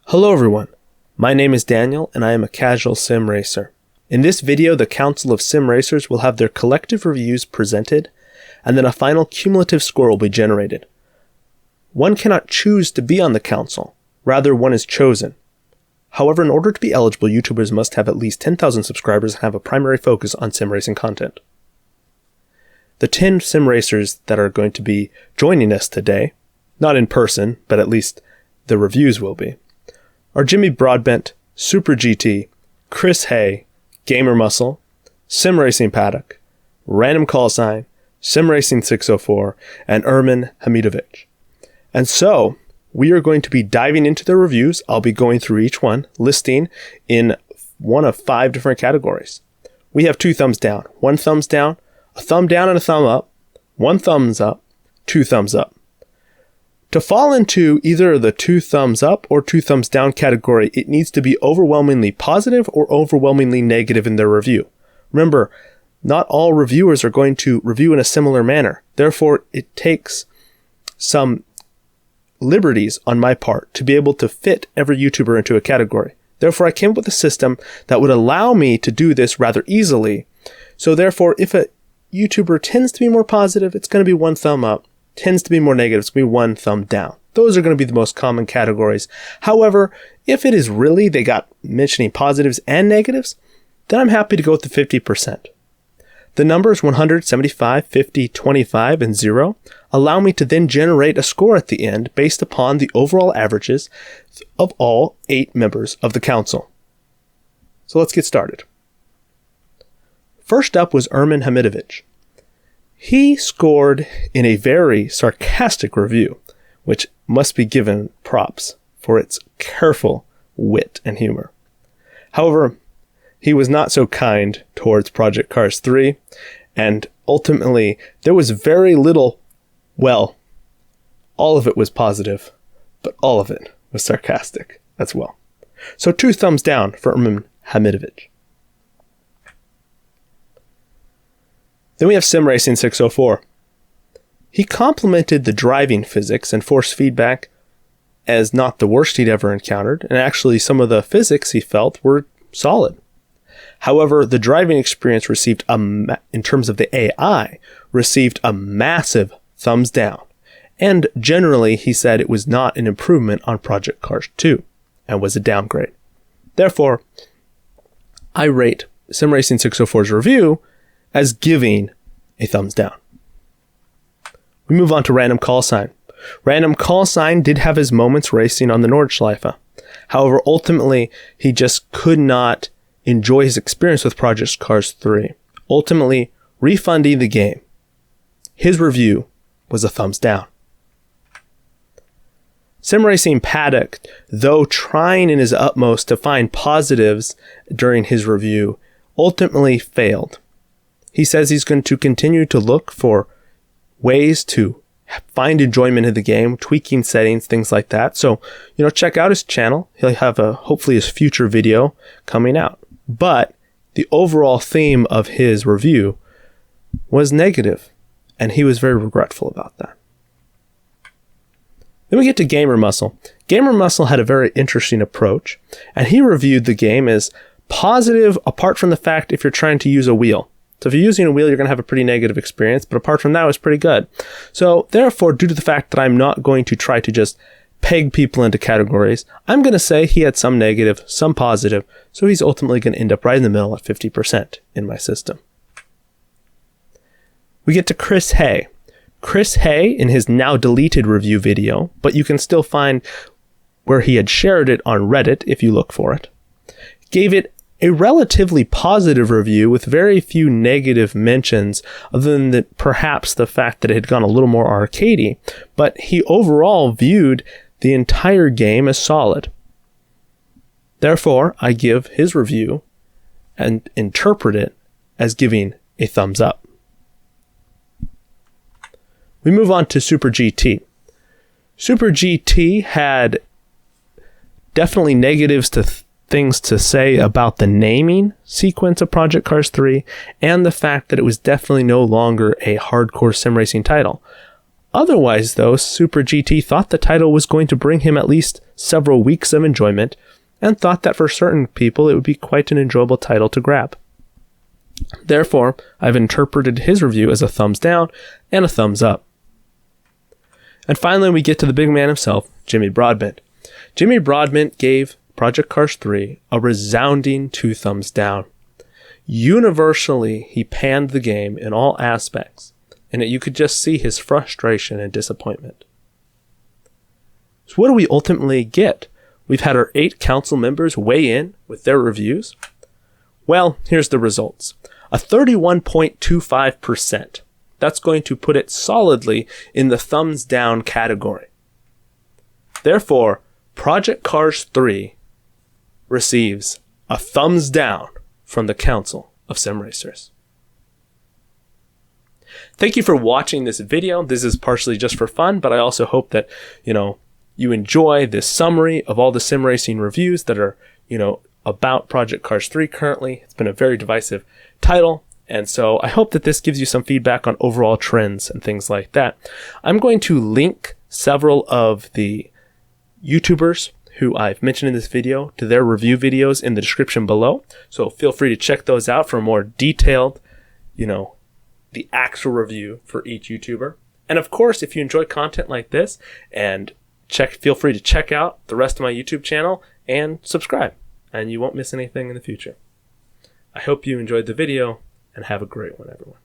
Hello everyone, my name is Daniel and I am a casual sim racer. In this video, the Council of Sim Racers will have their collective reviews presented, and then a final cumulative score will be generated. One cannot choose to be on the council, rather one is chosen. However, in order to be eligible, YouTubers must have at least 10,000 subscribers and have a primary focus on sim racing content. The 10 sim racers that are going to be joining us today, not in person, but at least the reviews will be, are Jimmy Broadbent, Super GT, Chris Haye, Gamer Muscle, Racing Paddock, Random Callsign, Simracing 604, and Ermin Hamidovic. And so, we are going to be diving into the reviews. I'll be going through each one, listing in one of 5 different categories. We have 2 thumbs down, 1 thumbs down, a thumb down and a thumb up, 1 thumbs up, 2 thumbs up. To fall into either the 2 thumbs up or 2 thumbs down category, it needs to be overwhelmingly positive or overwhelmingly negative in their review. Remember, not all reviewers are going to review in a similar manner. Therefore, it takes some liberties on my part to be able to fit every YouTuber into a category. Therefore, I came up with a system that would allow me to do this rather easily. So therefore, if a YouTuber tends to be more positive, it's going to be 1 thumb up. Tends to be more negative, it's going to be 1 thumb down. Those are going to be the most common categories. However, if it is really they got mentioning positives and negatives, then I'm happy to go with the 50%. The numbers 100, 75, 50, 25, and 0 allow me to then generate a score at the end based upon the overall averages of all 8 members of the council. So let's get started. First up was Irman Hamidovich. He scored in a very sarcastic review, which must be given props for its careful wit and humor. However, he was not so kind towards Project Cars 3, and ultimately there was very little, well, all of it was positive, but all of it was sarcastic as well. So 2 thumbs down for Ermin Hamidovic. Then we have Simracing 604. He complimented the driving physics and force feedback as not the worst he'd ever encountered, and actually some of the physics he felt were solid. However, the driving experience received, in terms of the AI, received a massive thumbs down, and generally he said it was not an improvement on Project Cars 2, and was a downgrade. Therefore, I rate Simracing 604's review as giving a thumbs down. We move on to Random Callsign. Random Callsign did have his moments racing on the Nordschleife. However, ultimately, he just could not enjoy his experience with Project Cars 3, ultimately refunding the game. His review was a thumbs down. Simracing Paddock, though trying in his utmost to find positives during his review, ultimately failed. He says he's going to continue to look for ways to find enjoyment in the game, tweaking settings, things like that. So, check out his channel. He'll have hopefully his future video coming out. But the overall theme of his review was negative, and he was very regretful about that. Then we get to Gamer Muscle. Gamer Muscle had a very interesting approach, and he reviewed the game as positive apart from the fact if you're trying to use a wheel. So if you're using a wheel, you're going to have a pretty negative experience, but apart from that, it was pretty good. So therefore, due to the fact that I'm not going to try to just peg people into categories, I'm going to say he had some negative, some positive, so he's ultimately going to end up right in the middle at 50% in my system. We get to Chris Haye. Chris Haye, in his now deleted review video, but you can still find where he had shared it on Reddit if you look for it, gave it a relatively positive review with very few negative mentions, other than perhaps the fact that it had gone a little more arcadey, but he overall viewed the entire game as solid. Therefore, I give his review and interpret it as giving a thumbs up. We move on to Super GT. Super GT had definitely negatives to things to say about the naming sequence of Project Cars 3 and the fact that it was definitely no longer a hardcore sim racing title. Otherwise, though, Super GT thought the title was going to bring him at least several weeks of enjoyment, and thought that for certain people it would be quite an enjoyable title to grab. Therefore, I've interpreted his review as a thumbs down and a thumbs up. And finally, we get to the big man himself, Jimmy Broadbent. Jimmy Broadbent gave Project Cars 3 a resounding 2 thumbs down. Universally, he panned the game in all aspects, and you could just see his frustration and disappointment. So what do we ultimately get? We've had our 8 council members weigh in with their reviews. Well, here's the results. A 31.25%. That's going to put it solidly in the thumbs down category. Therefore, Project Cars 3 receives a thumbs down from the Council of Sim Racers. Thank you for watching this video. This is partially just for fun, but I also hope that, you enjoy this summary of all the sim racing reviews that are, about Project Cars 3 currently. It's been a very divisive title, and so I hope that this gives you some feedback on overall trends and things like that. I'm going to link several of the YouTubers who I've mentioned in this video to their review videos in the description below, so feel free to check those out for a more detailed, the actual review for each YouTuber. And of course, if you enjoy content like this, and feel free to check out the rest of my YouTube channel and subscribe, and you won't miss anything in the future. I hope you enjoyed the video, and have a great one, everyone.